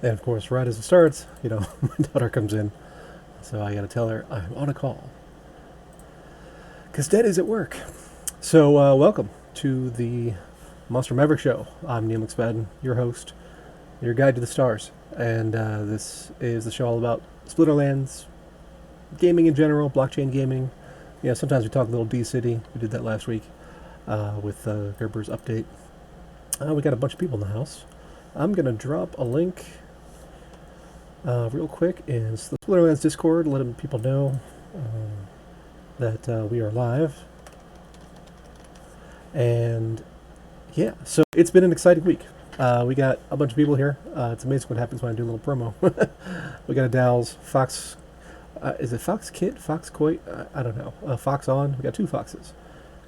And of course, right as it starts, my daughter comes in. So I gotta tell her I'm on a call. Because Dad is at work. So welcome to the Monster Maverick Show. I'm Neil McSpadden, your host, your guide to the stars. And this is the show all about Splinterlands, gaming in general, blockchain gaming. Sometimes we talk a little D-City. We did that last week with Gerber's update. We got a bunch of people in the house. I'm going to drop a link real quick in the Splinterlands Discord, letting people know that we are live. And yeah, so it's been an exciting week. We got a bunch of people here. It's amazing what happens when I do a little promo. We got a Dow's, Fox. Is it Fox Kit? Fox Coit? I don't know. Fox On. We got two Foxes.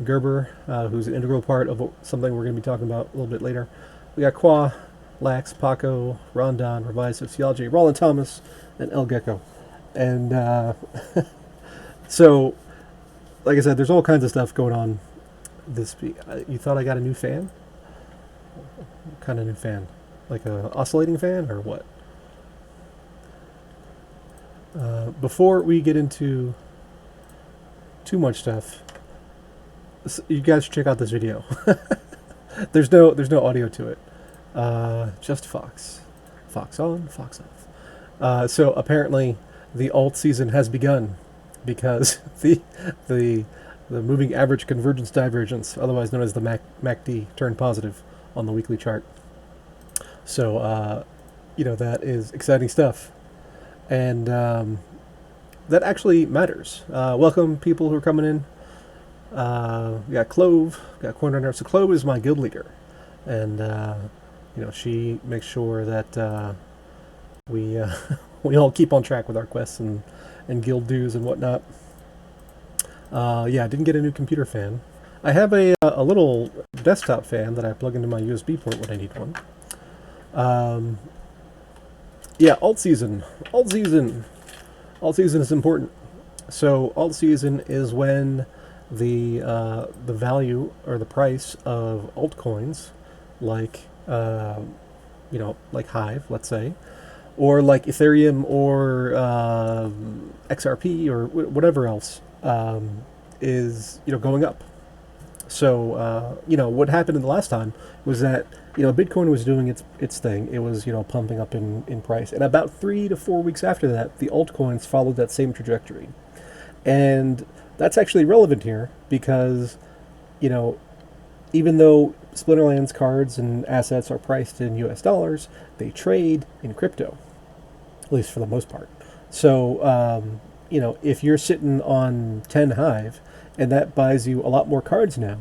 Gerber, who's an integral part of something we're going to be talking about a little bit later. We got Qua, Lax, Paco, Rondon, Revised Sociology, Roland Thomas, and El Gecko. And so, like I said, there's all kinds of stuff going on this week. You thought I got a new fan? What kind of new fan? Like a oscillating fan or what? Before we get into too much stuff, you guys should check out this video. There's no audio to it. Just Fox. Fox on, Fox off. So apparently the alt season has begun because the moving average convergence divergence, otherwise known as the MACD, turned positive on the weekly chart. So that is exciting stuff. And that actually matters. Welcome people who are coming in. We got Clove, got Corner Nurse. So Clove is my guild leader, and she makes sure that we we all keep on track with our quests and guild dues and whatnot. I didn't get a new computer fan. I have a little desktop fan that I plug into my USB port when I need one. Alt season is important. So alt season is when the value or the price of altcoins, like like Hive, let's say, or like Ethereum or XRP or whatever else, is going up. So what happened in the last time was that Bitcoin was doing its thing. It was pumping up in price, and about 3 to 4 weeks after that, the altcoins followed that same trajectory. And that's actually relevant here because, even though Splinterlands cards and assets are priced in US dollars, they trade in crypto, at least for the most part. So, if you're sitting on 10 Hive and that buys you a lot more cards now,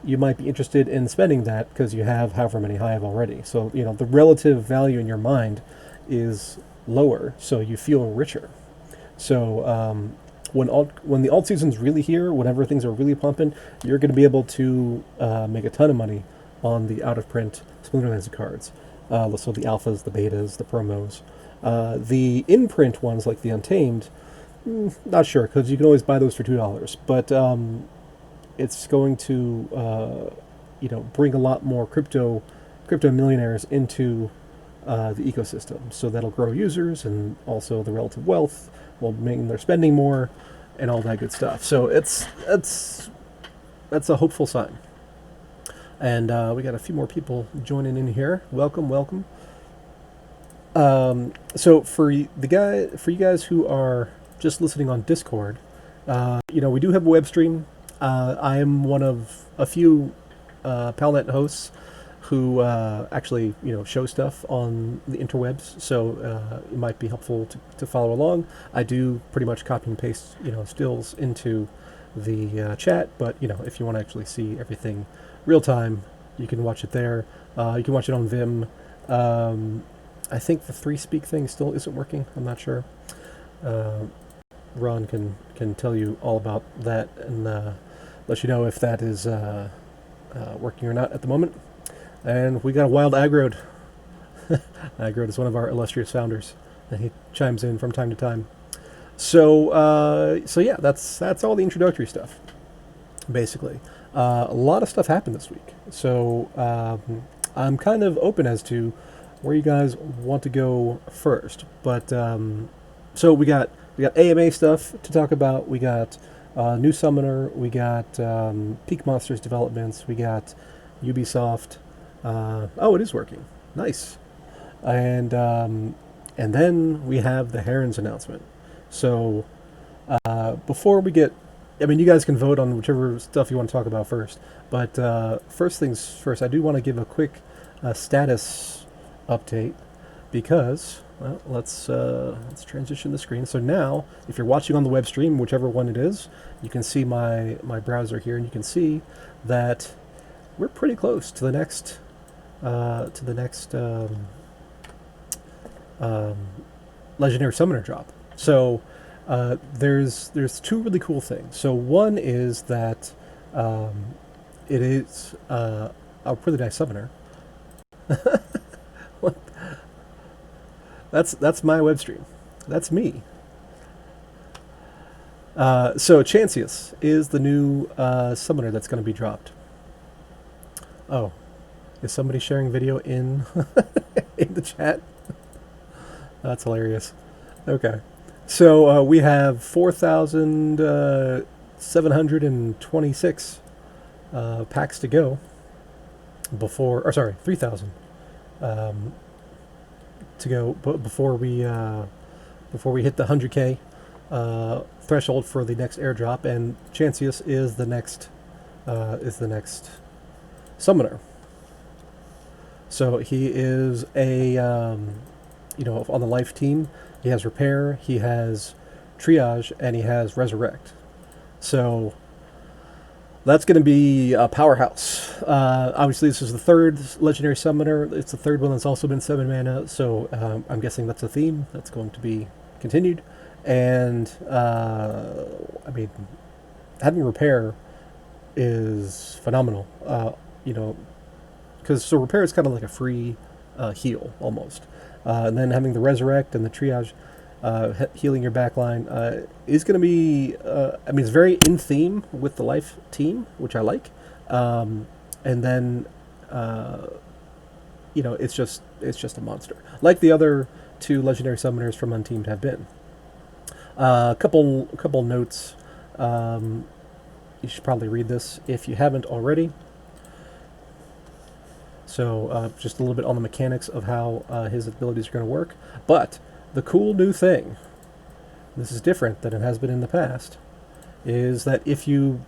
you might be interested in spending that because you have however many Hive already. So, the relative value in your mind is lower, so you feel richer. So, when the alt season's really here, whenever things are really pumping, you're going to be able to make a ton of money on the out-of-print Splinterlands cards. So the alphas, the betas, the promos. The in-print ones, like the Untamed, not sure, because you can always buy those for $2. But it's going to bring a lot more crypto millionaires into the ecosystem. So that'll grow users and also the relative wealth will mean they're spending more and all that good stuff. So that's a hopeful sign. And we got a few more people joining in here. Welcome. So for you guys who are just listening on Discord, we do have a web stream. I am one of a few Palnet hosts who actually show stuff on the interwebs, so it might be helpful to follow along. I do pretty much copy and paste stills into the chat, but if you want to actually see everything real time, you can watch it there. You can watch it on Vim. I think the 3Speak thing still isn't working. I'm not sure. Ron can tell you all about that and let you know if that is working or not at the moment. And we got a wild aggroed. Aggroed is one of our illustrious founders, and he chimes in from time to time. So yeah, that's all the introductory stuff, basically. A lot of stuff happened this week, so I'm kind of open as to where you guys want to go first. But so we got AMA stuff to talk about. We got new Summoner. We got Peak Monsters developments. We got Ubisoft. Oh, it is working. Nice. And then we have the Herons announcement. So before we get, I mean, you guys can vote on whichever stuff you want to talk about first. But first things first, I do want to give a quick status update because, well, let's transition the screen. So now, if you're watching on the web stream, whichever one it is, you can see my browser here, and you can see that we're pretty close to the next legendary summoner drop. So there's two really cool things. So one is that it is a really nice summoner. That's my web stream. That's me. So Chancius is the new summoner that's going to be dropped. Oh, is somebody sharing video in in the chat? That's hilarious. Okay, so we have 4,726 packs to go before, or sorry, 3,000 to go before we hit the 100K threshold for the next airdrop, and Chancius is the next summoner. So he is a on the life team. He has repair, he has triage, and he has resurrect. So that's going to be a powerhouse. Obviously, this is the third legendary summoner. It's the third one that's also been 7 mana. So I'm guessing that's a theme that's going to be continued. And I mean, having repair is phenomenal. Because so repair is kind of like a free heal almost. And then having the resurrect and the triage, healing your backline is going to be. I mean, it's very in theme with the life team, which I like. And then, it's just a monster, like the other two legendary summoners from Unteamed have been. A couple notes. You should probably read this if you haven't already. So just a little bit on the mechanics of how his abilities are going to work. But the cool new thing, this is different than it has been in the past, is that if so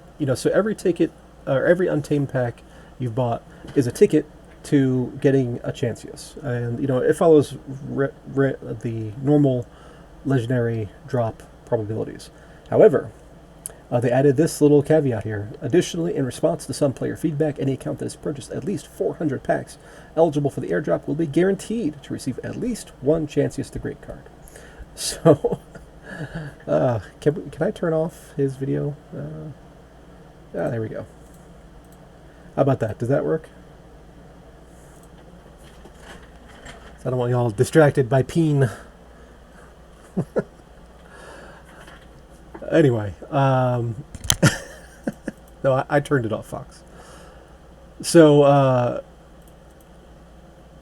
every ticket, or every Untamed pack you've bought is a ticket to getting a Chancius. And, it follows the normal legendary drop probabilities. However, they added this little caveat here. Additionally, in response to some player feedback, any account that has purchased at least 400 packs eligible for the airdrop will be guaranteed to receive at least one Chancius the Great card. So, can I turn off his video? There we go. How about that? Does that work? So I don't want you all distracted by peen. Anyway, no, I turned it off, Fox. So,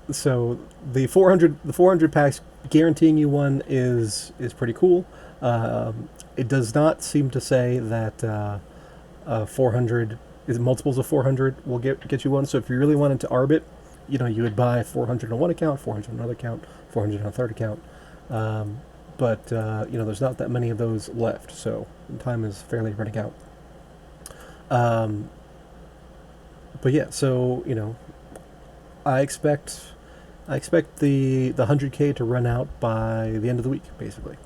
the 400 packs guaranteeing you one is pretty cool. It does not seem to say that 400 is multiples of 400 will get you one. So if you really wanted to arb it, you would buy 400 on one account, 400 on another account, 400 on a third account. But there's not that many of those left, so time is fairly running out. But yeah, so I expect the 100K to run out by the end of the week, basically.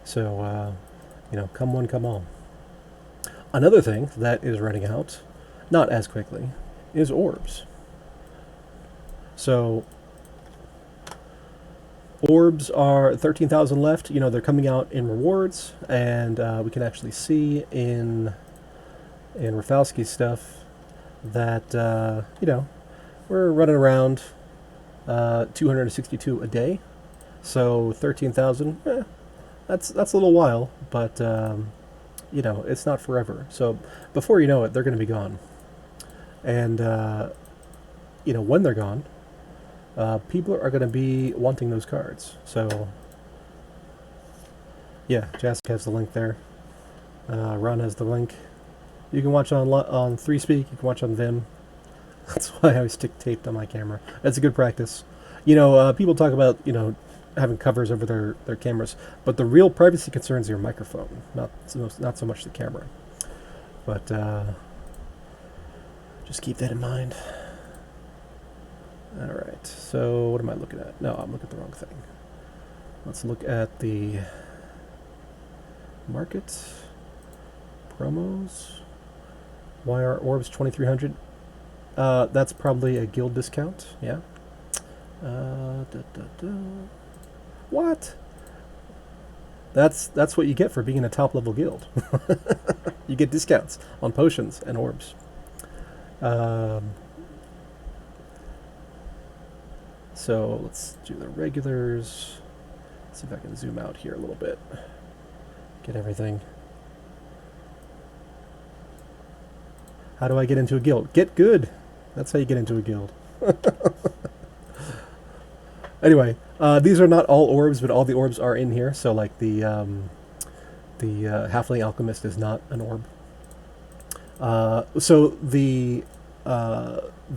So come one, come all. Another thing that is running out, not as quickly, is Orbs. So Orbs are 13,000 left. They're coming out in rewards, and we can actually see in Rafalski's stuff that we're running around 262 a day. So 13,000. That's a little while, but it's not forever. So before you know it, they're going to be gone. And when they're gone, people are going to be wanting those cards. So, yeah, Jask has the link there. Ron has the link. You can watch on 3Speak. You can watch on Vim. That's why I always stick taped on my camera. That's a good practice. People talk about, having covers over their cameras, but the real privacy concerns are your microphone, not so much the camera. But just keep that in mind. All right, so what am I looking at? No, I'm looking at the wrong thing. Let's look at the market promos. Why are Orbs 2300? That's probably a guild discount, yeah. What? That's what you get for being in a top level guild. You get discounts on potions and orbs. So let's do the regulars. Let's see if I can zoom out here a little bit. Get everything. How do I get into a guild? Get good. That's how you get into a guild. Anyway, these are not all orbs, but all the orbs are in here. So like the Halfling Alchemist is not an orb. So the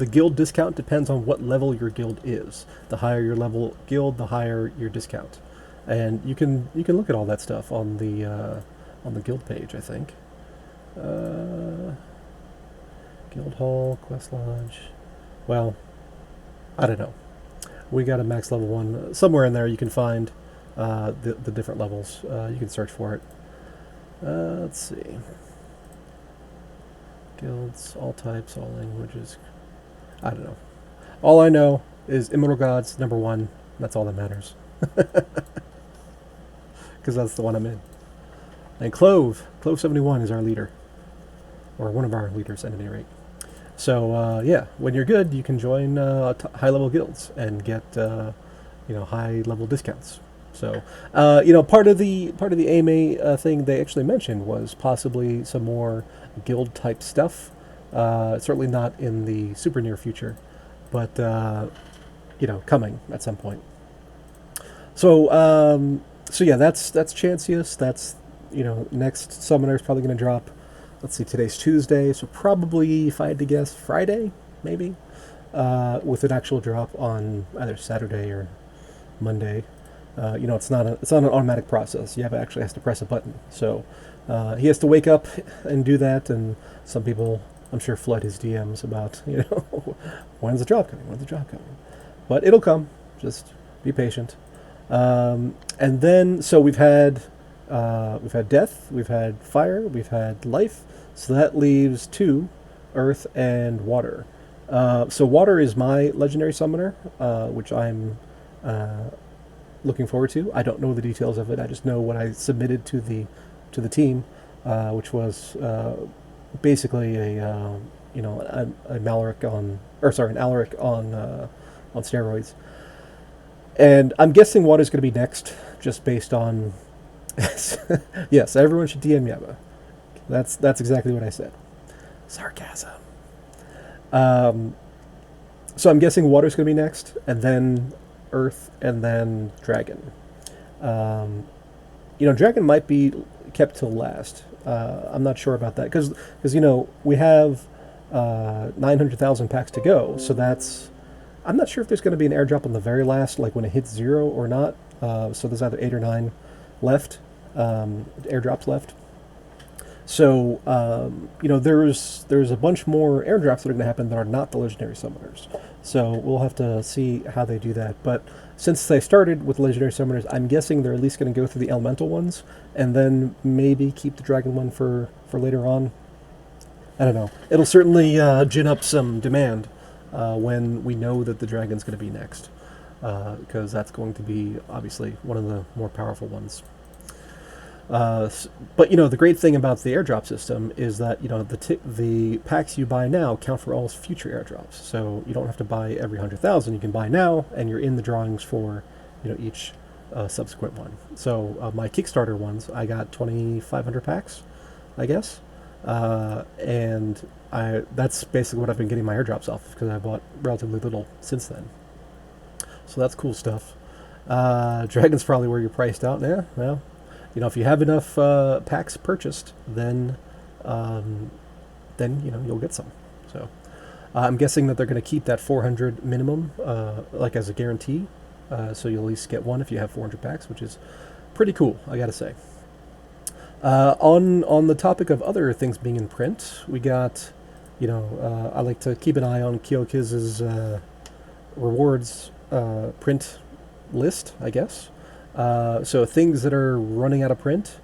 guild discount depends on what level your guild is. The higher your level guild, the higher your discount. And you can look at all that stuff on the guild page, I think. Guild Hall, Quest Lodge. Well, I don't know. We got a max level 1. Somewhere in there you can find the different levels. You can search for it. Let's see. Guilds, all types, all languages. I don't know. All I know is Immortal Gods, number 1. That's all that matters. Because that's the one I'm in. And Clove 71 is our leader. Or one of our leaders, at any rate. So, yeah, when you're good, you can join high-level guilds and get, high-level discounts. So, part of the AMA thing they actually mentioned was possibly some more guild-type stuff. Certainly not in the super near future, but, coming at some point. So, yeah, that's Chancius. That's, next Summoner is probably going to drop. Let's see, today's Tuesday, so probably, if I had to guess, Friday, maybe, with an actual drop on either Saturday or Monday. It's not an automatic process. Yabba actually has to press a button. So he has to wake up and do that, and some people, I'm sure, flood his DMs about, when's the drop coming? When's the drop coming? But it'll come. Just be patient. And then, so we've had death, we've had fire, we've had life. So that leaves 2, earth and water. So water is my legendary summoner, which I'm looking forward to. I don't know the details of it. I just know what I submitted to the team, which was basically an Maloric on steroids. And I'm guessing water is going to be next, just based on. Yes, everyone should DM Yabba. That's exactly what I said. Sarcasm. So I'm guessing water's going to be next, and then earth, and then dragon. Dragon might be kept till last. I'm not sure about that because we have 900,000 packs to go. So that's. I'm not sure if there's going to be an airdrop on the very last, like when it hits 0 or not. So there's either 8 or 9 left, airdrops left. So, there's a bunch more airdrops that are going to happen that are not the legendary summoners. So we'll have to see how they do that. But since they started with legendary summoners, I'm guessing they're at least going to go through the elemental ones and then maybe keep the dragon one for later on. I don't know. It'll certainly gin up some demand when we know that the dragon's going to be next. Because that's going to be, obviously, one of the more powerful ones. But the great thing about the airdrop system is that the packs you buy now count for all future airdrops. So you don't have to buy every 100,000. You can buy now, and you're in the drawings for each subsequent one. So my Kickstarter ones, I got 2,500 packs, I guess, and that's basically what I've been getting my airdrops off because I bought relatively little since then. So that's cool stuff. Dragon's probably where you're priced out. Yeah, well, if you have enough packs purchased, um, then you'll get some. So I'm guessing that they're going to keep that 400 minimum, like as a guarantee. So you'll at least get one if you have 400 packs, which is pretty cool, I gotta say. On the topic of other things being in print, we got, I like to keep an eye on Kyokiz's rewards print list, I guess. So things that are running out of print: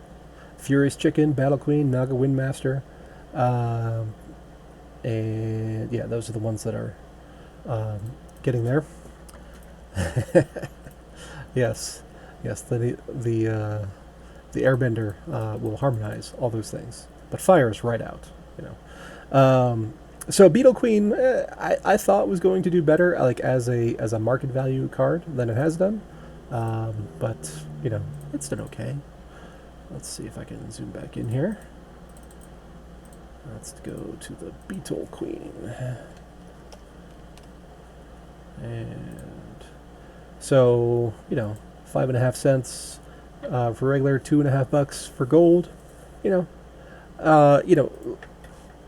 Furious Chicken, Battle Queen, Naga Windmaster, and yeah, those are the ones that are getting there. Yes, yes. The Airbender will harmonize all those things, but fire is right out. So Beetle Queen, I thought was going to do better, like as a market value card than it has done, but it's done okay. Let's see if I can zoom back in here. Let's go to the Beetle Queen, and so 5.5 cents for regular, $2.50 for gold. You know,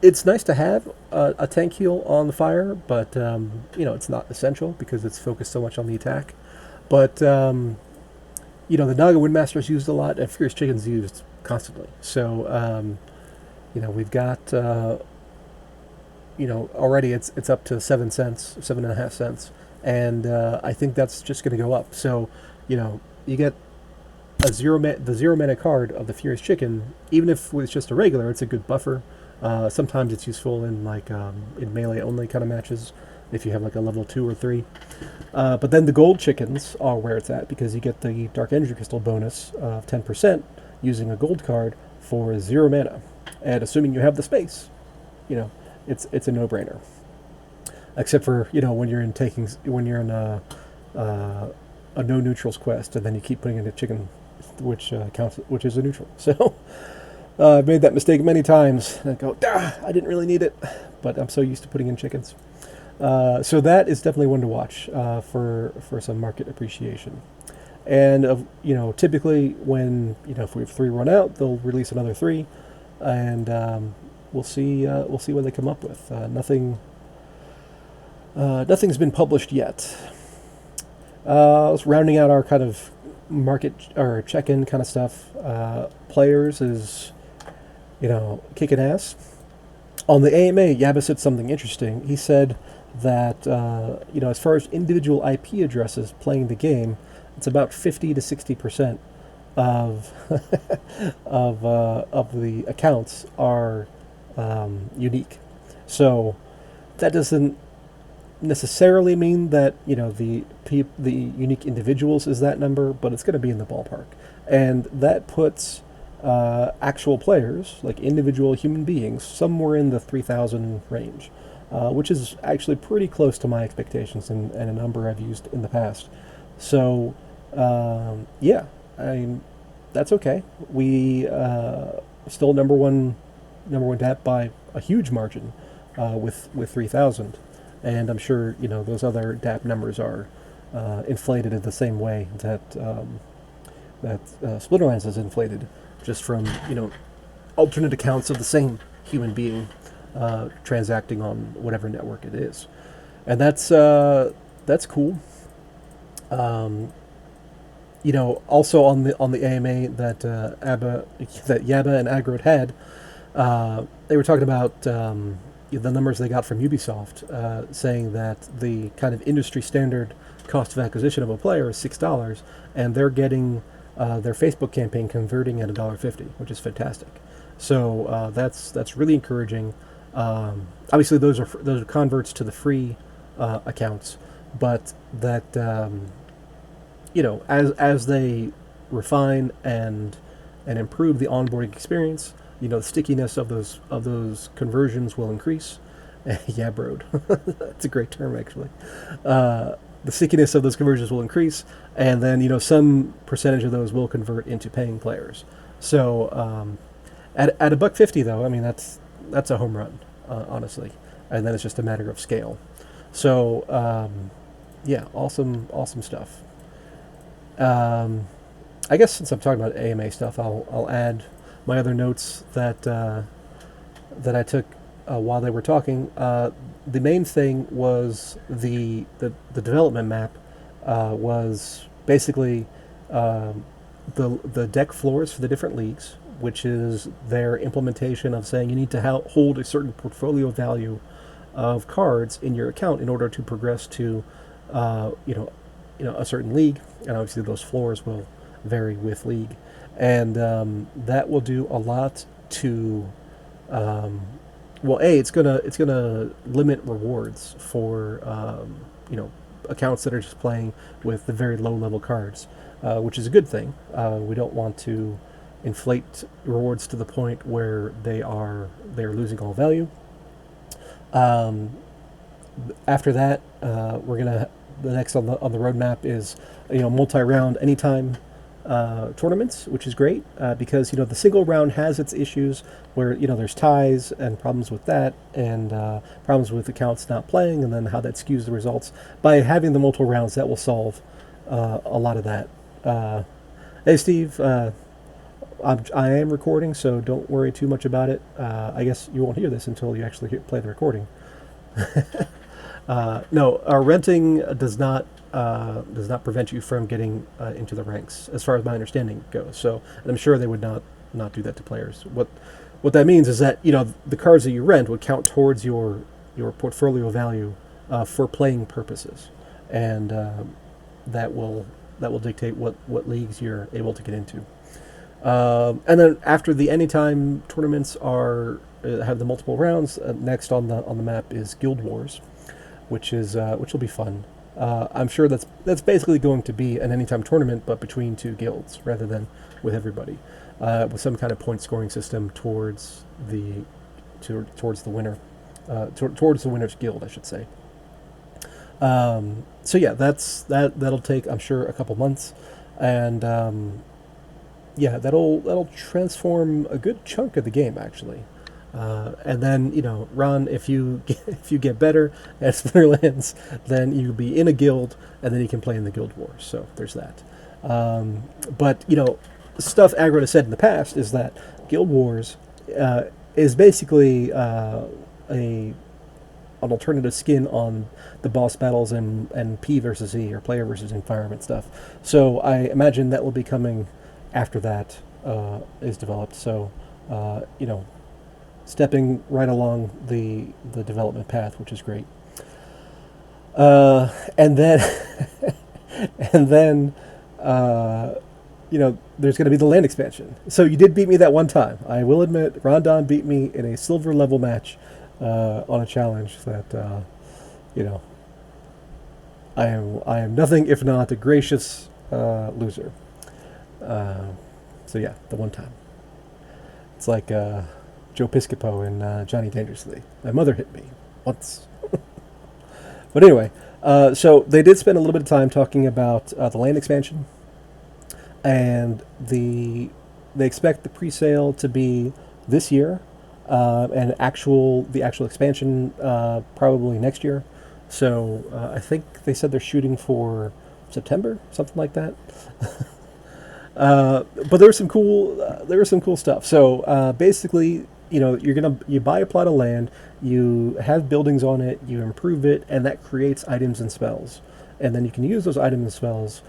it's nice to have a tank heal on the fire, but it's not essential because it's focused so much on the attack. But the Naga Windmaster is used a lot, and Fierce Chicken's used constantly. So we've got already it's up to 7 cents, 7.5 cents, and I think that's just going to go up. So you get the zero mana card of the Furious Chicken. Even if it's just a regular, it's a good buffer. Sometimes it's useful in in melee only kind of matches if you have like a level 2 or 3. But then the gold chickens are where it's at, because you get the Dark Energy Crystal bonus of 10% using a gold card for 0 mana, and assuming you have the space, it's a no-brainer. Except for when you're in a no neutrals quest, and then you keep putting in a chicken, which counts, which is a neutral. So I've made that mistake many times. And I go, I didn't really need it, but I'm so used to putting in chickens. So that is definitely one to watch for some market appreciation. And typically when if we have 3 run out, they'll release another 3, and we'll see what they come up with. Nothing's been published yet. Rounding out our kind of market or check-in kind of stuff. Players is kicking ass. On the AMA, Yaba said something interesting. He said that as far as individual IP addresses playing the game, it's about 50 to 60% of of the accounts are unique. So that doesn't necessarily mean that the unique individuals is that number, but it's going to be in the ballpark, and that puts actual players, like individual human beings, somewhere in the 3,000 range, which is actually pretty close to my expectations and a number I've used in the past. So that's okay. We still number one DAP by a huge margin with 3,000. And I'm sure those other DAP numbers are inflated in the same way that Splinterlands is inflated, just from alternate accounts of the same human being transacting on whatever network it is, and that's cool. Also on the AMA that Yaba and aggroed had, they were talking about the numbers they got from Ubisoft, saying that the kind of industry standard cost of acquisition of a player is $6, and they're getting their Facebook campaign converting at $1.50, which is fantastic. So that's really encouraging. Obviously, those are converts to the free accounts, but that as they refine and improve the onboarding experience, the stickiness of those conversions will increase. Yabroed. That's a great term, actually. The stickiness of those conversions will increase, and then some percentage of those will convert into paying players. So at $1.50 though, I mean that's a home run, honestly. And then it's just a matter of scale. So Yeah, awesome stuff. Um, I guess since I'm talking about AMA stuff, I'll add my other notes that I took while they were talking. The main thing was the development map was basically um, the deck floors for the different leagues, which is their implementation of saying you need to hold a certain portfolio value of cards in your account in order to progress to uh, you know a certain league, and obviously those floors will vary with league, and that will do a lot to um, well, it's gonna limit rewards for accounts that are just playing with the very low level cards, which is a good thing. We don't want to inflate rewards to the point where they're losing all value. Um, After that, we're gonna the next on the roadmap is multi-round anytime tournaments, which is great because the single round has its issues where there's ties and problems with that and problems with accounts not playing and then how that skews the results. By having the multiple rounds, that will solve a lot of that. Hey Steve, I am recording, so don't worry too much about it. I guess you won't hear this until you actually play the recording. No, renting does not prevent you from getting into the ranks, as far as my understanding goes. So, and I'm sure they would not do that to players. What that means is that the cards that you rent would count towards your portfolio value for playing purposes, and that will dictate what leagues you're able to get into. And then after the anytime tournaments have the multiple rounds, next on the map is Guild Wars, which will be fun. I'm sure that's basically going to be an anytime tournament, but between two guilds rather than with everybody, with some kind of point scoring system towards the winner, towards the winner's guild, I should say. So yeah, that'll take, I'm sure, a couple months, and yeah, that'll transform a good chunk of the game actually. And then Ron, if you if you get better at Splinterlands, then you'll be in a guild, and then you can play in the Guild Wars. So there's that. But stuff aggroed has said in the past is that Guild Wars is basically an alternative skin on the boss battles and P versus E, or player versus environment stuff. So I imagine that will be coming after that is developed. So stepping right along the development path, which is great. And then and then there's going to be the land expansion. So you did beat me that one time. I will admit, Rondon beat me in a silver level match on a challenge that I am nothing if not a gracious loser. So yeah, the one time. It's like Joe Piscopo and Johnny Dangerously. My mother hit me once. But anyway, so they did spend a little bit of time talking about the land expansion, and they expect the pre-sale to be this year, and the actual expansion probably next year. So I think they said they're shooting for September, something like that. But there was some cool stuff. So basically, you buy a plot of land, you have buildings on it, you improve it, and that creates items and spells, and then you can use those items and spells,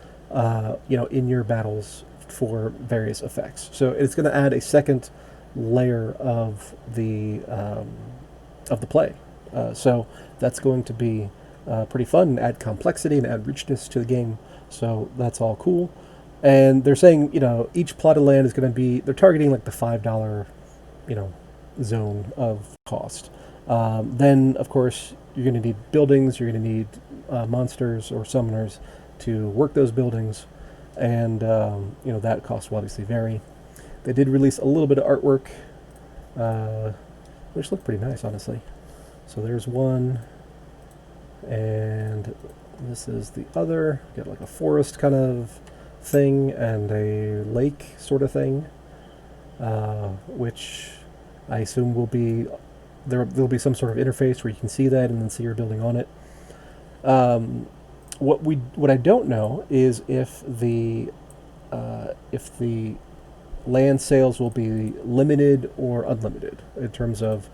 in your battles for various effects. So it's going to add a second layer of the play. So that's going to be pretty fun and add complexity and add richness to the game. So that's all cool. And they're saying, each plot of land is going to be, they're targeting like the $5, zone of cost. Then, of course, you're going to need buildings, you're going to need monsters or summoners to work those buildings, and, that cost will obviously vary. They did release a little bit of artwork, which looked pretty nice, honestly. So there's one, and this is the other. Got like a forest kind of thing and a lake sort of thing, which I assume will be there'll be some sort of interface where you can see that and then see your building on it. what I don't know is if the land sales will be limited or unlimited in terms of,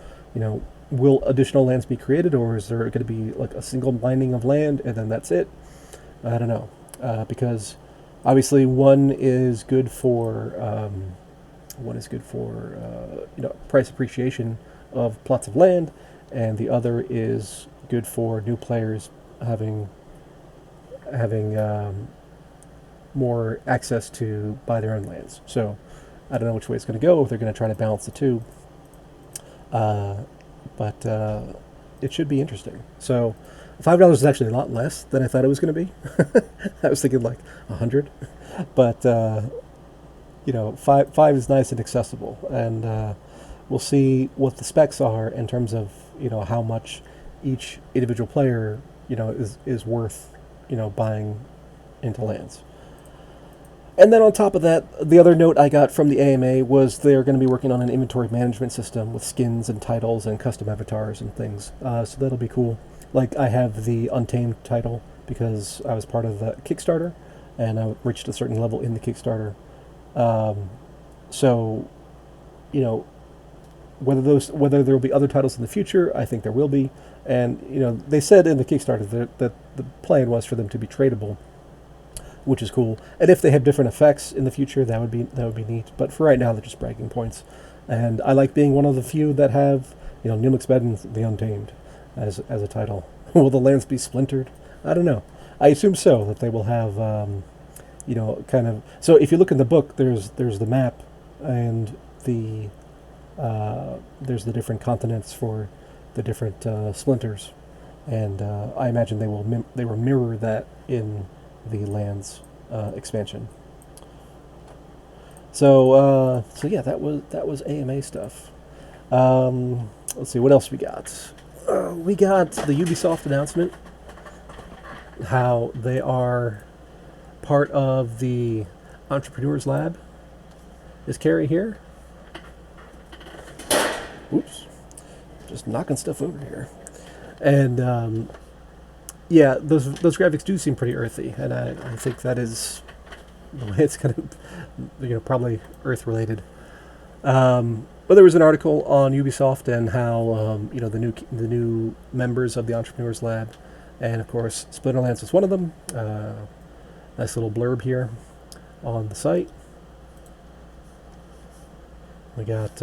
will additional lands be created, or is there going to be like a single mining of land and then that's it? I don't know, because obviously one is good for price appreciation of plots of land, and the other is good for new players having more access to buy their own lands. So I don't know which way it's going to go. If they're going to try to balance the two, but it should be interesting. So $5 is actually a lot less than I thought it was going to be. I was thinking like 100, but five is nice and accessible, and we'll see what the specs are in terms of how much each individual player is worth buying into lands. And then on top of that, the other note I got from the AMA was they're going to be working on an inventory management system with skins and titles and custom avatars and things. So that'll be cool. Like, I have the Untamed title because I was part of the Kickstarter, and I reached a certain level in the Kickstarter. So, whether there will be other titles in the future, I think there will be. And they said in the Kickstarter that the plan was for them to be tradable, which is cool. And if they have different effects in the future, that would be neat. But for right now, they're just bragging points. And I like being one of the few that have Numix Bed and the Untamed as a title. Will the lands be splintered? I don't know. I assume so, that they will have kind of. So if you look in the book, there's the map, and there's the different continents for the different splinters, and I imagine they will mirror that in the lands expansion. So yeah, that was AMA stuff. Let's see what else we got. We got the Ubisoft announcement, how they are part of the Entrepreneurs Lab. Is Carrie here? Oops, just knocking stuff over here. And yeah, those graphics do seem pretty earthy, and I think that is the way it's kind of probably Earth related. But there was an article on Ubisoft and how the new members of the Entrepreneurs Lab, and of course Splinterlands is one of them. Nice little blurb here on the site. We got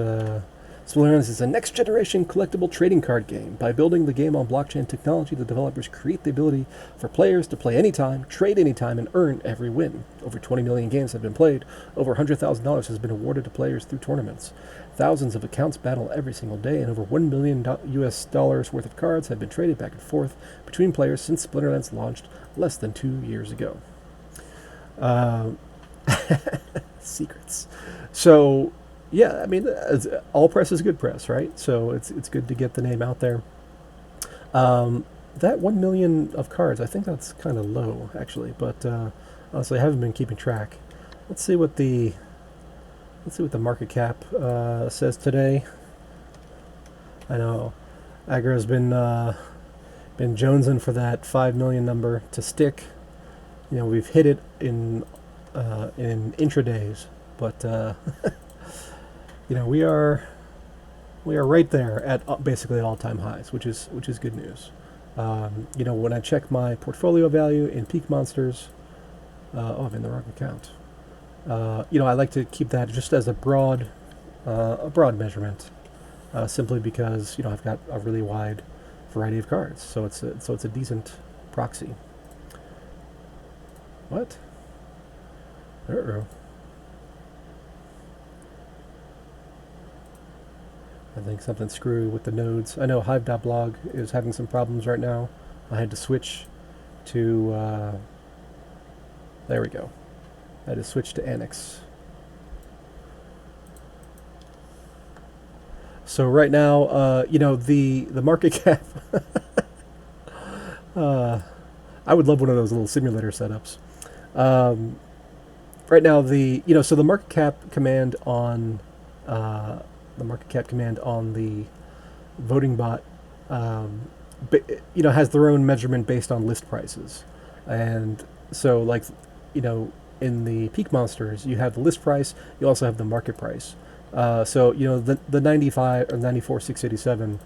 Splinterlands is a next-generation collectible trading card game. By building the game on blockchain technology, the developers create the ability for players to play anytime, trade anytime, and earn every win. Over 20 million games have been played. Over $100,000 has been awarded to players through tournaments. Thousands of accounts battle every single day, and over $1 million US dollars worth of cards have been traded back and forth between players since Splinterlands launched less than 2 years ago. Secrets. So, yeah, I mean, all press is good press, right? So it's good to get the name out there. That 1 million of cards, I think that's kind of low, actually. But honestly, I haven't been keeping track. Let's see what the market cap says today. I know aggroed's been jonesing for that 5 million number to stick. We've hit it in intradays, but we are right there at basically all-time highs, which is good news. When I check my portfolio value in Peak Monsters, I'm in the wrong account. I like to keep that just as a broad measurement, simply because I've got a really wide variety of cards, so it's a decent proxy. What? Uh-oh. I think something's screwy with the nodes. I know Hive.blog is having some problems right now. I had to switch to there we go. I had to switch to Annex. So right now, the market cap. I would love one of those little simulator setups. Right now, so the market cap command on the voting bot, has their own measurement based on list prices. And so, like, you know, in the peak monsters, you have the list price. You also have the market price. So the 95 or 94,687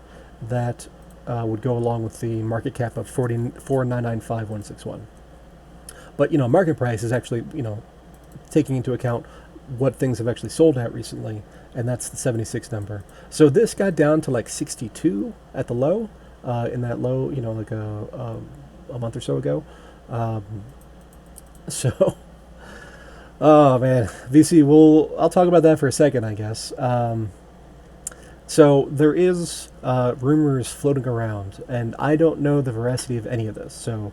that would go along with the market cap of 44,995,161. But market price is actually taking into account what things have actually sold at recently, and that's the 76 number. So this got down to like 62 at the low, in that low, like a month or so ago. Um, so, oh man, VC. I'll talk about that for a second, I guess. So there is rumors floating around, and I don't know the veracity of any of this. So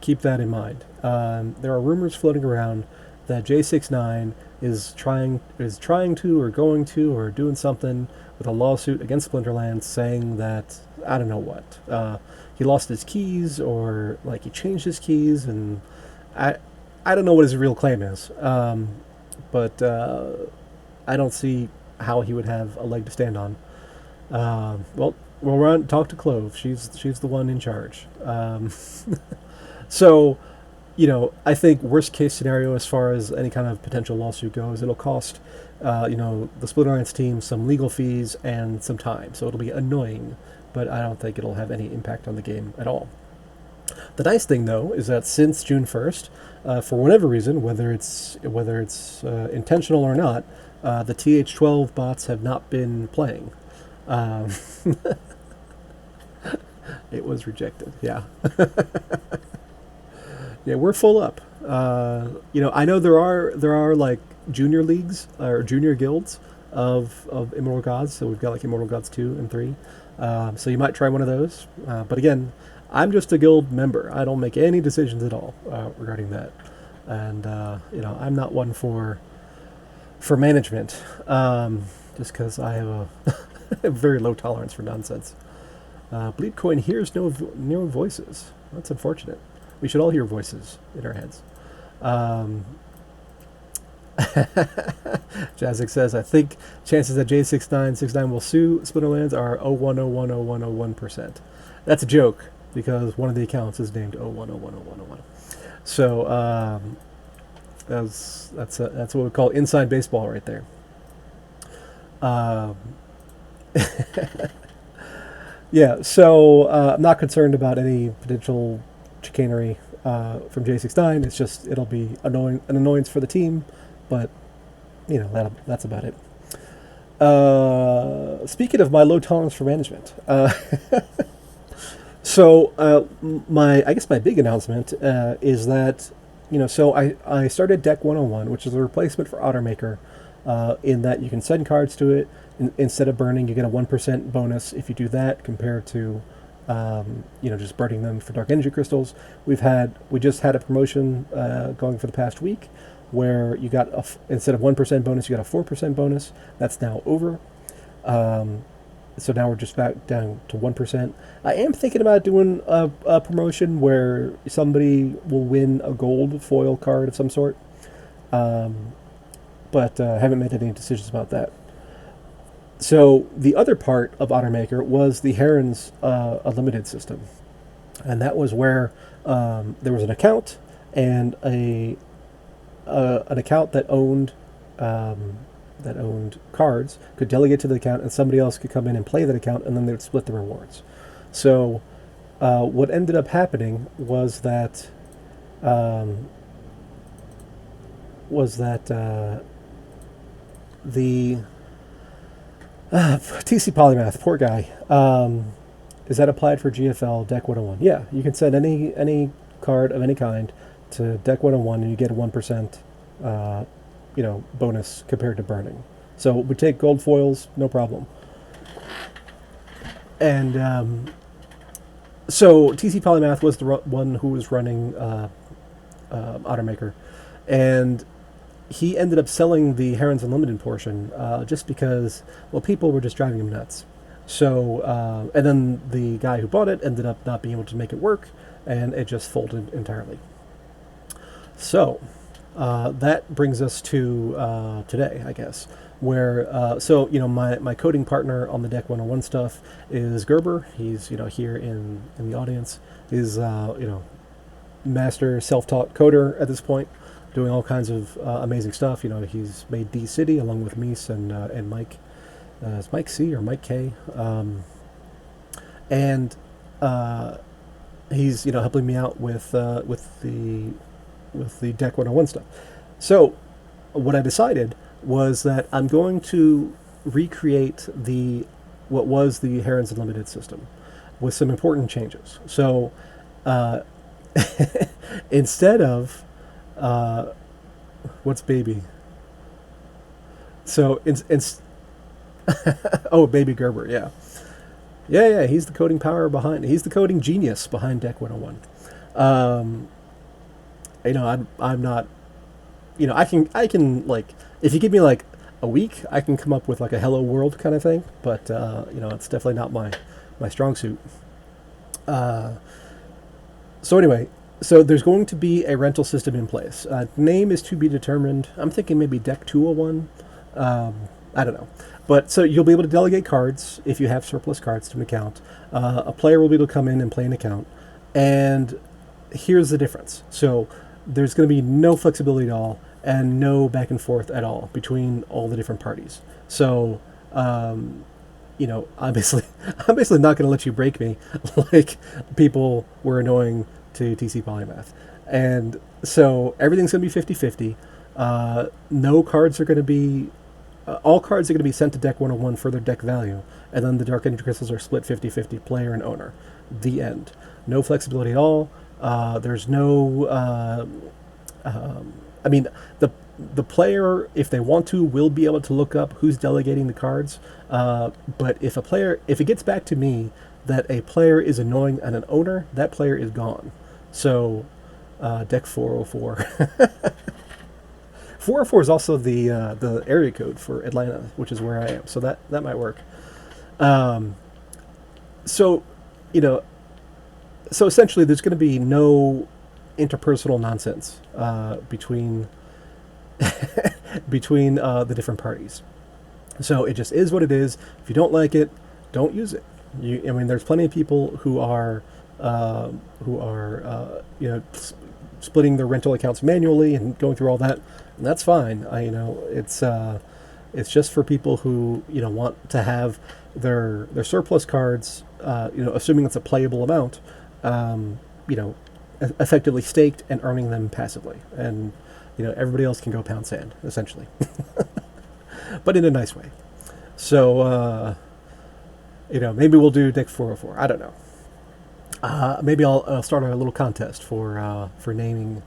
keep that in mind. There are rumors floating around that J69 is trying to, or going to, or doing something with a lawsuit against Splinterlands, saying that I don't know what, he lost his keys, or like he changed his keys, and I don't know what his real claim is, but I don't see how he would have a leg to stand on. Well, we'll run talk to Clove. She's the one in charge. So, I think worst case scenario as far as any kind of potential lawsuit goes, it'll cost, the Splinterlands team some legal fees and some time. So it'll be annoying, but I don't think it'll have any impact on the game at all. The nice thing, though, is that since June 1st, for whatever reason, whether it's intentional or not, the TH12 bots have not been playing. It was rejected. Yeah. Yeah, we're full up. I know there are like junior leagues or junior guilds of Immortal Gods. So we've got like Immortal Gods 2 and 3. So you might try one of those. But again, I'm just a guild member. I don't make any decisions at all regarding that. And I'm not one for management, just because I have a very low tolerance for nonsense. Bleedcoin hears no voices. That's unfortunate. We should all hear voices in our heads. Jazik says, I think chances that J6969 will sue Splinterlands are 0.1010101%. That's a joke, because one of the accounts is named 0.1010101. So that's what we call inside baseball right there. Yeah, so I'm not concerned about any potential chicanery from J69. It's just it'll be an annoyance for the team, but that's about it. Speaking of my low tolerance for management, so I guess my big announcement is that so I started Deck 101, which is a replacement for Ottermaker, in that you can send cards to it. Instead of burning, you get a 1% bonus if you do that, compared to just burning them for dark energy crystals. We just had a promotion going for the past week, where you got instead of 1% bonus, you got a 4% bonus. That's now over. So now we're just back down to 1%. I am thinking about doing a promotion where somebody will win a gold foil card of some sort, but haven't made any decisions about that. So the other part of Ottermaker was the Herons Unlimited system, and that was where there was an account, and an account that owned cards could delegate to the account, and somebody else could come in and play that account, and then they would split the rewards. So what ended up happening was that the TC Polymath, poor guy, is that applied for GFL Deck 101? Yeah, you can send any card of any kind to Deck 101, and you get a 1%, bonus compared to burning. So we take gold foils, no problem. And so TC Polymath was the one who was running Ottermaker, and he ended up selling the Herons Unlimited portion just because, people were just driving him nuts. So, and then the guy who bought it ended up not being able to make it work, and it just folded entirely. So, that brings us to today, I guess, where, my coding partner on the Deck 101 stuff is Gerber. He's, here in the audience. He's, master self-taught coder at this point, doing all kinds of amazing stuff. He's made D City along with Mies and Mike. Is Mike C or Mike K? And he's helping me out with the Deck 101 stuff. So what I decided was that I'm going to recreate what was the Herons Unlimited system with some important changes. So instead of what's baby? So oh, Baby Gerber, yeah. Yeah, he's the coding power behind. He's the coding genius behind Deck 101. I'm not. I can like, if you give me like a week, I can come up with like a Hello World kind of thing. But it's definitely not my strong suit. So anyway, so there's going to be a rental system in place. Name is to be determined. I'm thinking maybe Deck 201. I don't know. But so you'll be able to delegate cards if you have surplus cards to an account. A player will be able to come in and play an account. And here's the difference. So there's going to be no flexibility at all and no back and forth at all between all the different parties. So, I'm basically not going to let you break me like people were annoying to TC Polymath. And so everything's going to be 50-50. No cards are going to be... all cards are going to be sent to Deck 101 for their deck value, and then the Dark Energy Crystals are split 50-50 player and owner. The end. No flexibility at all. There's no... the player, if they want to, will be able to look up who's delegating the cards. But if it gets back to me that a player is annoying and an owner, that player is gone. So, Deck 404. 404 is also the area code for Atlanta, which is where I am. So that might work. So essentially there's going to be no interpersonal nonsense between the different parties. So it just is what it is. If you don't like it, don't use it. There's plenty of people who are splitting their rental accounts manually and going through all that, and that's fine. It's just for people who want to have their surplus cards, assuming it's a playable amount, effectively staked and earning them passively, and everybody else can go pound sand essentially, but in a nice way. So maybe we'll do Deck 404. I don't know. Maybe I'll start a little contest for naming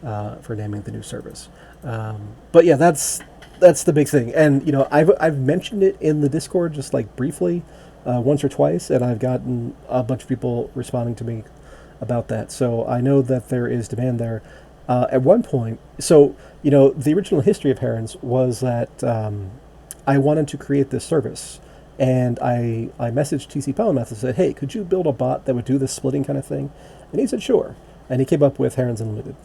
the new service. But yeah, that's the big thing. And I've mentioned it in the Discord just like briefly once or twice, and I've gotten a bunch of people responding to me about that. So I know that there is demand there. At one point, so the original history of Herons was that I wanted to create this service. And I messaged TC Polymath and said, hey, could you build a bot that would do this splitting kind of thing? And he said, sure. And he came up with Herons Unlimited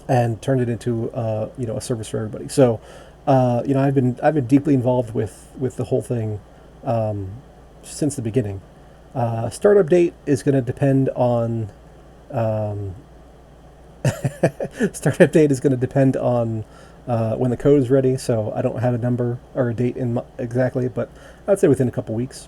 and turned it into a service for everybody. So I've been deeply involved with the whole thing since the beginning. Startup date is going to depend on when the code is ready, so I don't have a number or a date exactly, but I'd say within a couple weeks.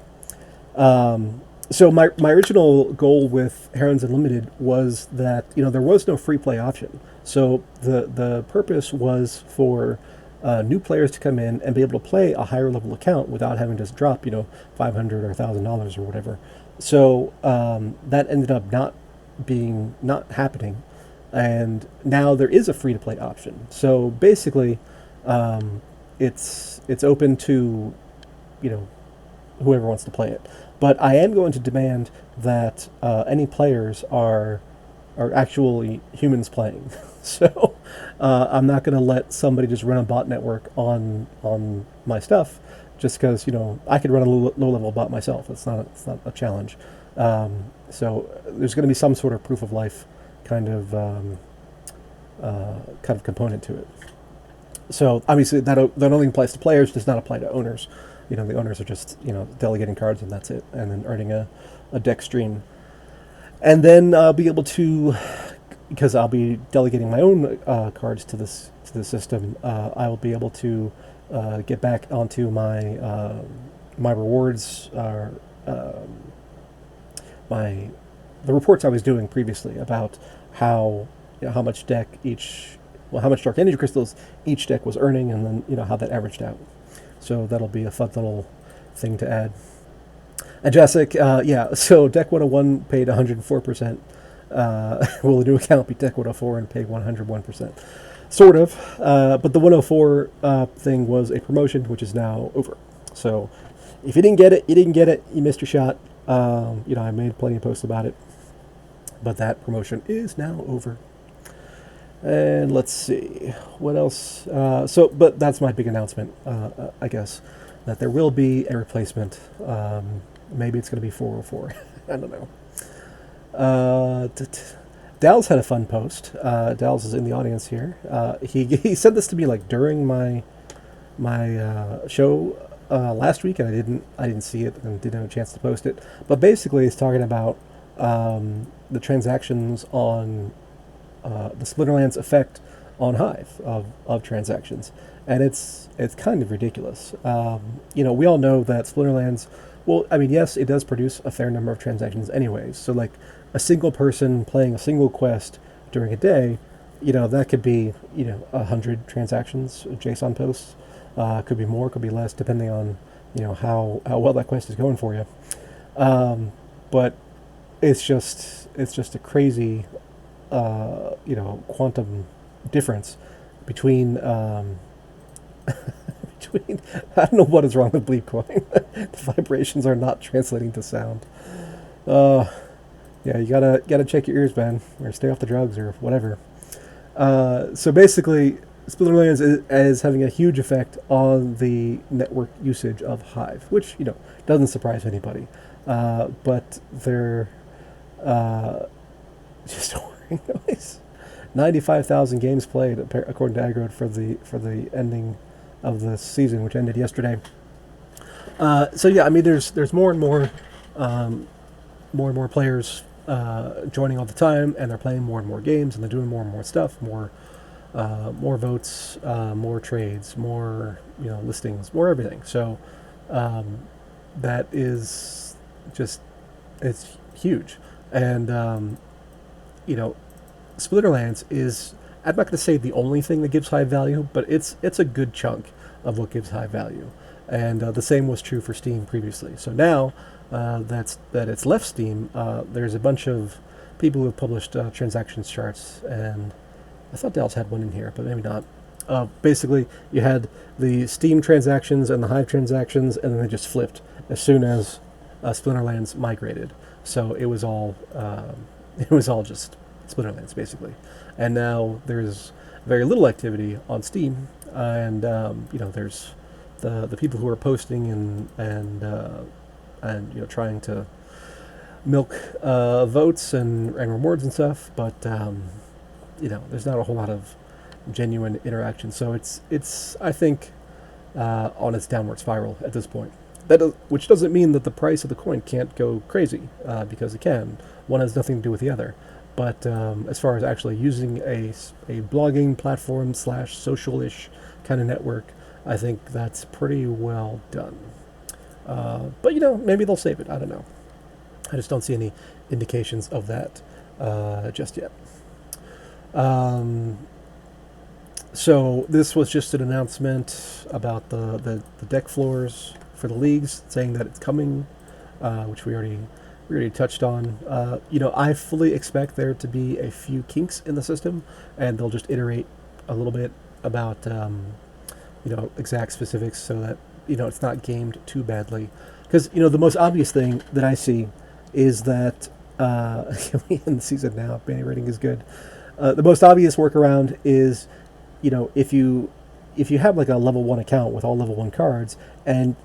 So my original goal with Herons Unlimited was that there was no free play option. So the purpose was for new players to come in and be able to play a higher level account without having to drop $500 or $1,000 or whatever. So that ended up not happening. And now there is a free-to-play option. So basically, it's open to, whoever wants to play it. But I am going to demand that any players are actually humans playing. So I'm not going to let somebody just run a bot network on my stuff, just because I could run a low-level bot myself. It's not a challenge. So there's going to be some sort of proof of life kind of component to it. So obviously that only applies to players, does not apply to owners. The owners are just delegating cards and that's it, and then earning a deck stream, and then be able to because I'll be delegating my own cards to the system, I will be able to get back onto my rewards, my the reports I was doing previously about how how much how much dark energy crystals each deck was earning, and then how that averaged out. So that'll be a fun little thing to add. And Jessica, yeah, so deck 101 paid 104%. Will the new account be deck 104 and pay 101%? Sort of, but the 104 thing was a promotion, which is now over. So if you didn't get it, you didn't get it. You missed your shot. I made plenty of posts about it, but that promotion is now over. And let's see what else. But that's my big announcement, I guess, that there will be a replacement. Maybe it's going to be 404. I don't know. Dallas had a fun post. Dallas is in the audience here. He sent this to me like during my show last week, and I didn't see it and didn't have a chance to post it. But basically, it's talking about the transactions on the Splinterlands effect on Hive of transactions, and it's kind of ridiculous. We all know that Splinterlands. Well, I mean, yes, it does produce a fair number of transactions anyways. So, like, a single person playing a single quest during a day, that could be, 100 transactions, JSON posts. Could be more, could be less, depending on, how well that quest is going for you. But it's just a crazy, quantum difference between I don't know what is wrong with Bleep Coin. The vibrations are not translating to sound. Yeah, you gotta check your ears, man, or stay off the drugs or whatever. So basically, Splinterlands is having a huge effect on the network usage of Hive, which doesn't surprise anybody. But they're just a worrying noise. 95,000 games played, according to aggroed, for the ending of the season, which ended yesterday. So yeah, I mean, there's more and more players joining all the time, and they're playing more and more games, and they're doing more and more stuff, more votes, more trades, more listings, more everything. So that is just, it's huge, and Splinterlands is, I'm not going to say the only thing that gives high value, but it's a good chunk of what gives high value. And the same was true for Steam previously. So now that it's left Steam, there's a bunch of people who have published transactions charts, and I thought Dallas had one in here, but maybe not. Basically, you had the Steam transactions and the Hive transactions, and then they just flipped as soon as Splinterlands migrated. So it was all just Splinterlands, basically. And now there's very little activity on Steam, and there's the people who are posting and trying to milk votes and rewards and stuff, but there's not a whole lot of genuine interaction. So it's I think on its downward spiral at this point. Which doesn't mean that the price of the coin can't go crazy, because it can. One has nothing to do with the other. But as far as actually using a blogging platform / social-ish kind of network, I think that's pretty well done. But maybe they'll save it. I don't know. I just don't see any indications of that just yet. So this was just an announcement about the deck floors for the leagues, saying that it's coming, which we already touched on. I fully expect there to be a few kinks in the system, and they'll just iterate a little bit about exact specifics, so that it's not gamed too badly. Because the most obvious thing that I see is that in the season now, Banny rating is good. The most obvious workaround is if you have like a level 1 account with all level 1 cards, and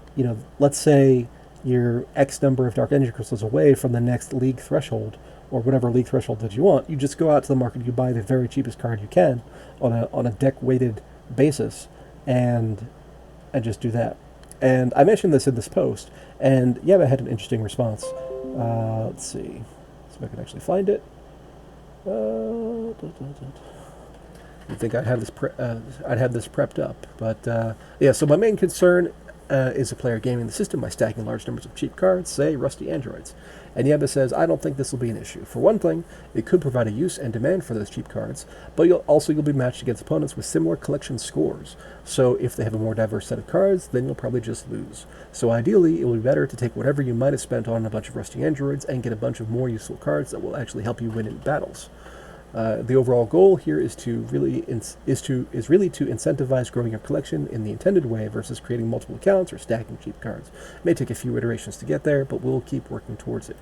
let's say you're X number of dark energy crystals away from the next league threshold, or whatever league threshold that you want, you just go out to the market, you buy the very cheapest card you can on a deck weighted basis, and just do that. And I mentioned this in this post, and Yaba had an interesting response. Let's see if I can actually find it. You'd think I'd have this I'd have this prepped up, but yeah. So my main concern is a player gaming the system by stacking large numbers of cheap cards, say rusty androids. And Yabba says, I don't think this will be an issue. For one thing, it could provide a use and demand for those cheap cards, but you'll be matched against opponents with similar collection scores. So if they have a more diverse set of cards, then you'll probably just lose. So ideally, it will be better to take whatever you might have spent on a bunch of rusty androids and get a bunch of more useful cards that will actually help you win in battles. The overall goal here is really to incentivize growing your collection in the intended way versus creating multiple accounts or stacking cheap cards. It may take a few iterations to get there, but we'll keep working towards it.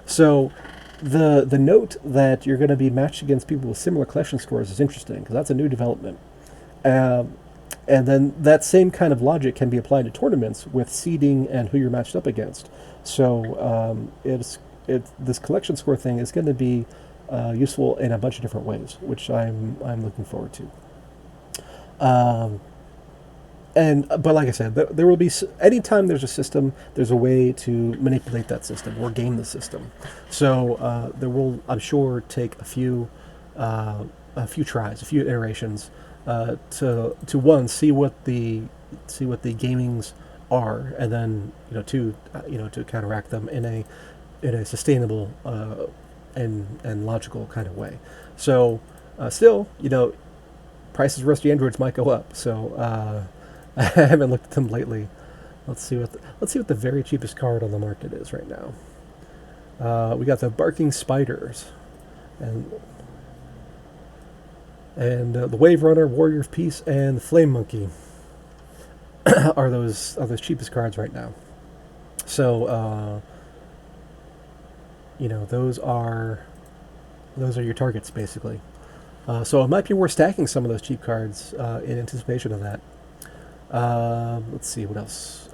So the note that you're going to be matched against people with similar collection scores is interesting because that's a new development. And then that same kind of logic can be applied to tournaments with seeding and who you're matched up against. So this collection score thing is going to be useful in a bunch of different ways, which I'm looking forward to. But like I said, there will be anytime there's a system, there's a way to manipulate that system or game the system. So there will, I'm sure, take a few tries, a few iterations to one see what the gamings are, and then to counteract them in a sustainable and logical kind of way. So still, prices of rusty androids might go up. So I haven't looked at them lately. Let's see what the very cheapest card on the market is right now. We got the barking spiders, and the wave runner, warrior of peace, and the flame monkey are those cheapest cards right now. So those are your targets basically. So it might be worth stacking some of those cheap cards in anticipation of that. Let's see what else.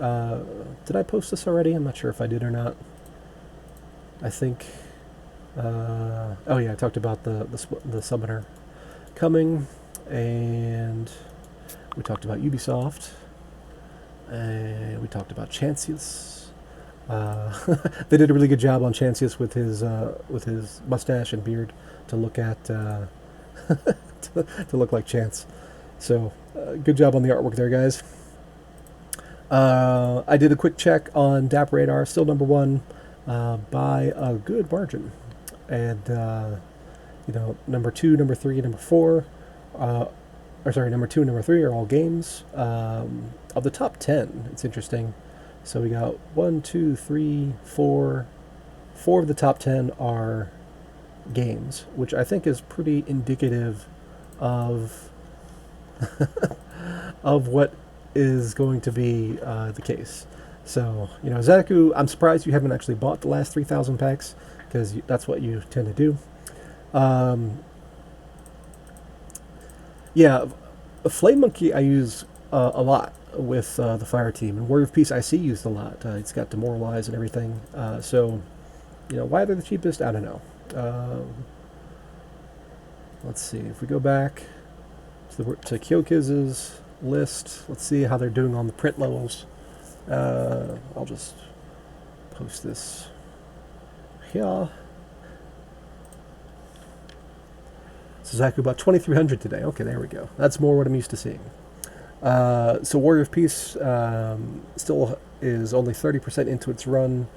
Did I post this already? I'm not sure if I did or not. I think. Oh yeah, I talked about the summoner coming, and we talked about Ubisoft, and we talked about Chancius. They did a really good job on Chancius with his mustache and beard to look at to look like Chance. So good job on the artwork there, guys. I did a quick check on DAP Radar, still number one by a good margin, and number two, number three, number four, number two and number three are all games. Of the top 10, it's interesting. So we got 1, 2, 3, 4. 4 of the top 10 are games, which I think is pretty indicative of of what is going to be the case. So, Zaku, I'm surprised you haven't actually bought the last 3,000 packs, because that's what you tend to do. Yeah, Flame Monkey I use a lot with the Fire Team, and Warrior of Peace I see used a lot. It's got Demoralize and everything. So, why they're the cheapest, I don't know. Let's see, if we go back to Kyokiz's list, let's see how they're doing on the print levels. I'll just post this here. So Zaku bought 2,300 today. Okay, there we go. That's more what I'm used to seeing. So Warrior of Peace still is only 30% into its run.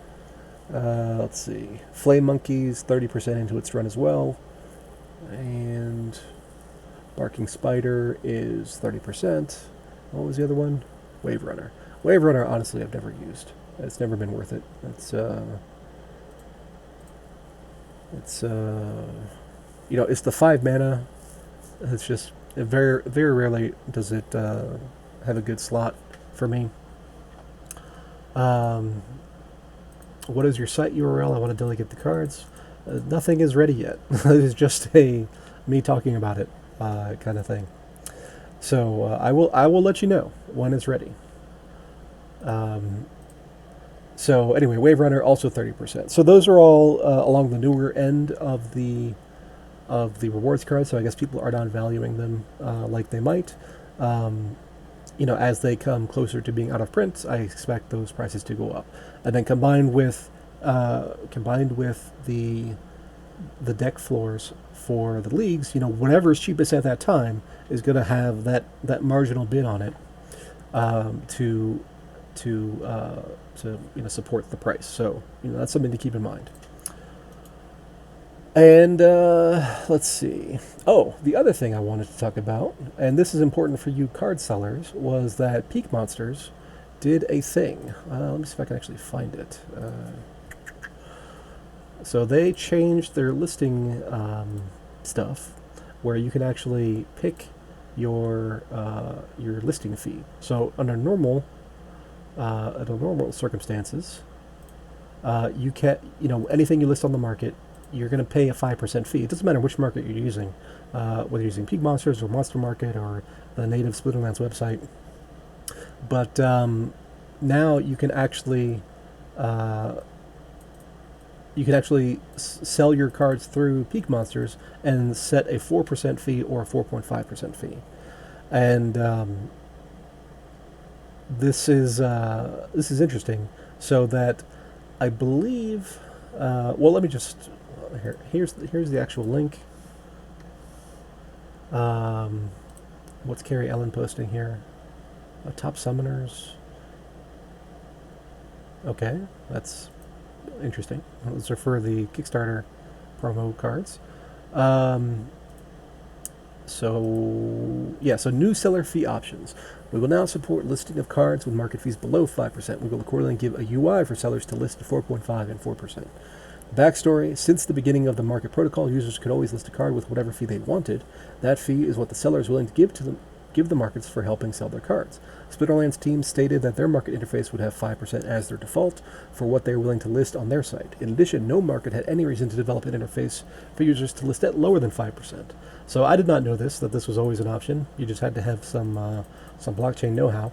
Let's see. Flame Monkeys, 30% into its run as well. And Barking Spider is 30%. What was the other one? Wave Runner. Wave Runner, honestly, I've never used. It's never been worth it. It's the 5 mana. It's just very, very rarely does it have a good slot for me. What is your site URL? I want to delegate the cards. Nothing is ready yet. It's just me talking about it kind of thing. So I will let you know when it's ready. So anyway, Wave Runner also 30%. So those are all along the newer end of the rewards cards. So I guess people are not valuing them like they might. As they come closer to being out of print, I expect those prices to go up. And then combined with the the deck floors for the leagues, whatever is cheapest at that time is going to have that marginal bid on it, to support the price. So that's something to keep in mind. And let's see. Oh, the other thing I wanted to talk about, and this is important for you card sellers, was that Peak Monsters did a thing. Let me see if I can actually find it. So they changed their listing stuff, where you can actually pick your listing fee. So under normal circumstances, you can anything you list on the market, you're going to pay a 5% fee. It doesn't matter which market you're using, whether you're using Peak Monsters or Monster Market or the native Splinterlands website. But now you can actually sell your cards through Peak Monsters and set a 4% fee or a 4.5% fee. And this is interesting. So that I believe. Well, let me just. Here's the actual link. What's Carrie Ellen posting here? Top summoners. Okay, that's interesting. Those are for the Kickstarter promo cards. So new seller fee options. We will now support listing of cards with market fees below 5%. We will accordingly give a UI for sellers to list at 4.5 and 4%. Backstory: since the beginning of the market protocol, users could always list a card with whatever fee they wanted. That fee is what the seller is willing to give the markets for helping sell their cards. Splinterlands team stated that their market interface would have 5% as their default for what they are willing to list on their site. In addition, no market had any reason to develop an interface for users to list at lower than 5%. So I did not know that this was always an option. You just had to have some blockchain know-how.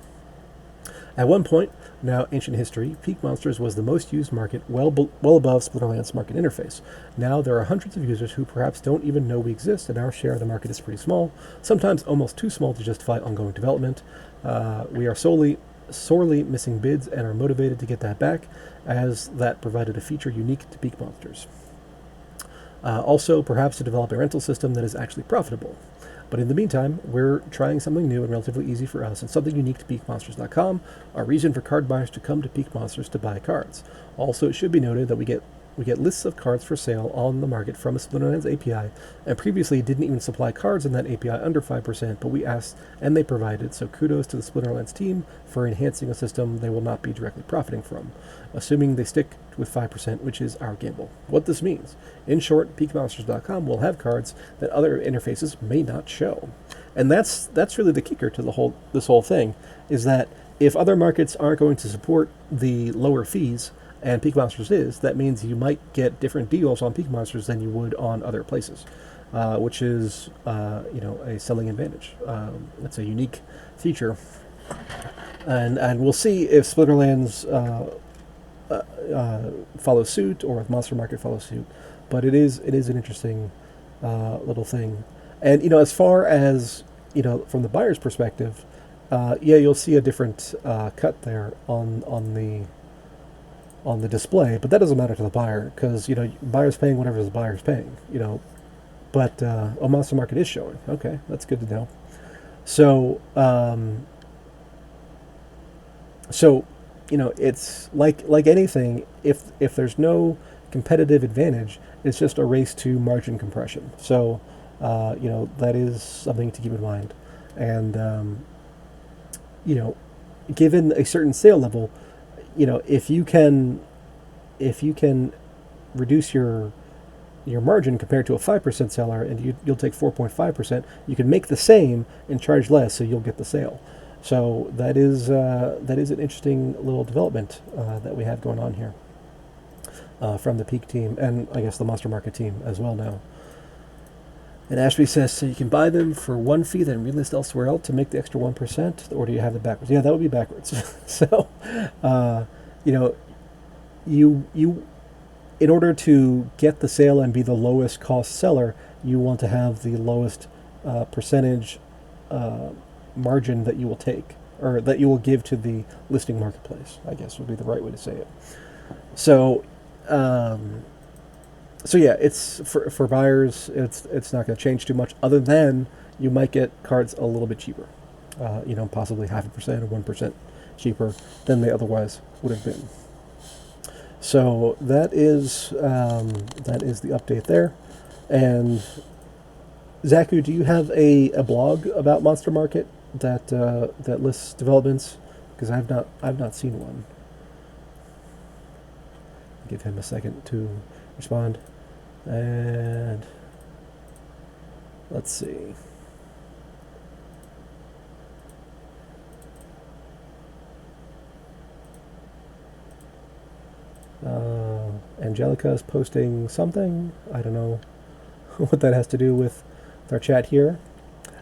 At one point, now ancient history, Peak Monsters was the most used market, well above Splinterlands' market interface. Now there are hundreds of users who perhaps don't even know we exist, and our share of the market is pretty small, sometimes almost too small to justify ongoing development. We are sorely missing bids and are motivated to get that back, as that provided a feature unique to Peak Monsters. Also, perhaps to develop a rental system that is actually profitable. But in the meantime, we're trying something new and relatively easy for us, and something unique to peakmonsters.com, our reason for card buyers to come to Peak Monsters to buy cards. Also, it should be noted that we get lists of cards for sale on the market from a Splinterlands API, and previously didn't even supply cards in that API under 5%, but we asked and they provided, so kudos to the Splinterlands team for enhancing a system they will not be directly profiting from, assuming they stick with 5%, which is our gamble. What this means: in short, peakmonsters.com will have cards that other interfaces may not show. And that's really the kicker to this whole thing, is that if other markets aren't going to support the lower fees, and Peak Monsters is, that means you might get different deals on Peak Monsters than you would on other places, which is a selling advantage. It's a unique feature, and we'll see if Splinterlands follows suit or if Monster Market follows suit. But it is an interesting little thing, and as far as from the buyer's perspective, you'll see a different cut there on the display, but that doesn't matter to the buyer, because buyer's paying whatever the buyer's paying, but a Monster Market is showing. Okay, that's good to know. So it's like anything, if there's no competitive advantage, it's just a race to margin compression. So that is something to keep in mind. And given a certain sale level, if you can reduce your margin compared to a 5% seller, and you'll take 4.5%, you can make the same and charge less, so you'll get the sale. So that is an interesting little development that we have going on here from the Peak team, and I guess the Monster Market team as well now. And Ashby says, so you can buy them for one fee, then relist elsewhere else to make the extra 1%, or do you have it backwards? Yeah, that would be backwards. So, you in order to get the sale and be the lowest cost seller, you want to have the lowest percentage margin that you will take, or that you will give to the listing marketplace, I guess would be the right way to say it. So, So yeah, it's for buyers. It's not going to change too much, other than you might get cards a little bit cheaper. Possibly 0.5% or 1% cheaper than they otherwise would have been. So that is the update there. And Zaku, do you have a blog about Monster Market that lists developments? Because I've not seen one. Give him a second to respond. And let's see. Angelica is posting something. I don't know what that has to do with our chat here.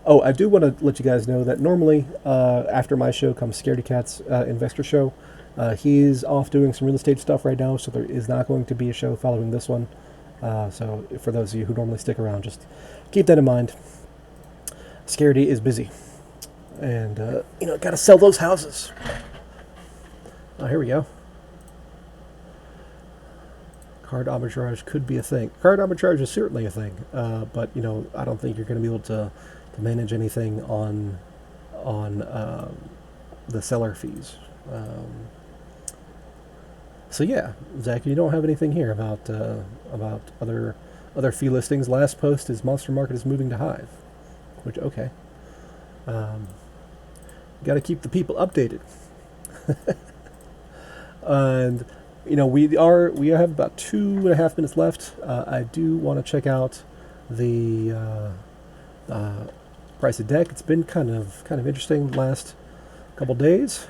Oh, I do want to let you guys know that normally after my show comes Scaredy Cat's investor show. He's off doing some real estate stuff right now, so there is not going to be a show following this one. So for those of you who normally stick around, just keep that in mind. Scaredy is busy. And, got to sell those houses. Oh, here we go. Card arbitrage could be a thing. Card arbitrage is certainly a thing, but I don't think you're going to be able to manage anything on the seller fees. So yeah, Zach, you don't have anything here about other fee listings. Last post is Monster Market is moving to Hive, which okay. Got to keep the people updated. And we have about 2.5 minutes left. I do want to check out the price of deck. It's been kind of interesting the last couple days.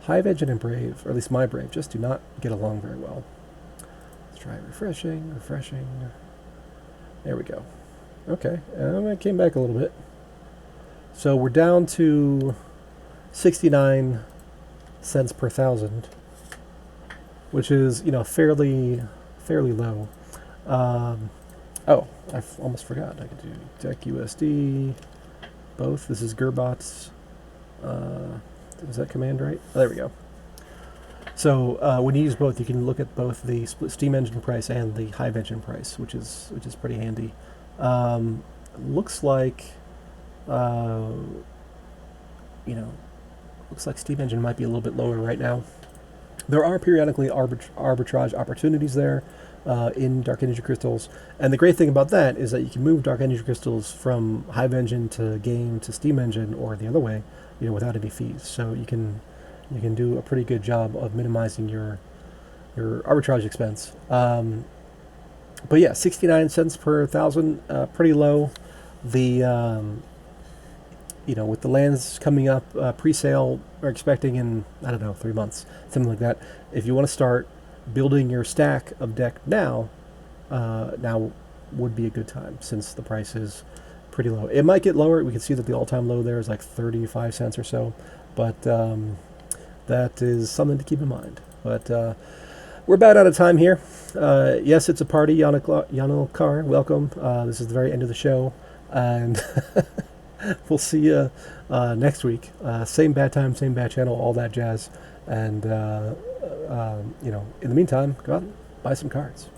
Hive Engine and Brave, or at least my Brave, just do not get along very well. Let's try refreshing. There we go. Okay, and it came back a little bit. So we're down to 69 cents per thousand, which is fairly low. Oh, I almost forgot. I could do Deck USD, both. This is Gerbot's. Is that command right? Oh, there we go. So when you use both, you can look at both the split steam engine price and the Hive engine price, which is pretty handy. Looks like looks like steam engine might be a little bit lower right now. There are periodically arbitrage opportunities there in Dark Energy Crystals, and the great thing about that is that you can move Dark Energy Crystals from Hive engine to game to steam engine, or the other way, without any fees. So you can do a pretty good job of minimizing your arbitrage expense. But yeah, 69 cents per thousand, pretty low. The with the lands coming up, pre-sale are expecting in 3 months, something like that. If you want to start building your stack of deck now would be a good time, since the price is pretty low. It might get lower. We can see that the all-time low there is like 35 cents or so, but that is something to keep in mind. But we're about out of time here. Yes, it's a party. Yanokar, welcome. This is the very end of the show, and we'll see you next week. Same bad time, same bad channel, all that jazz. And in the meantime, go out and buy some cards.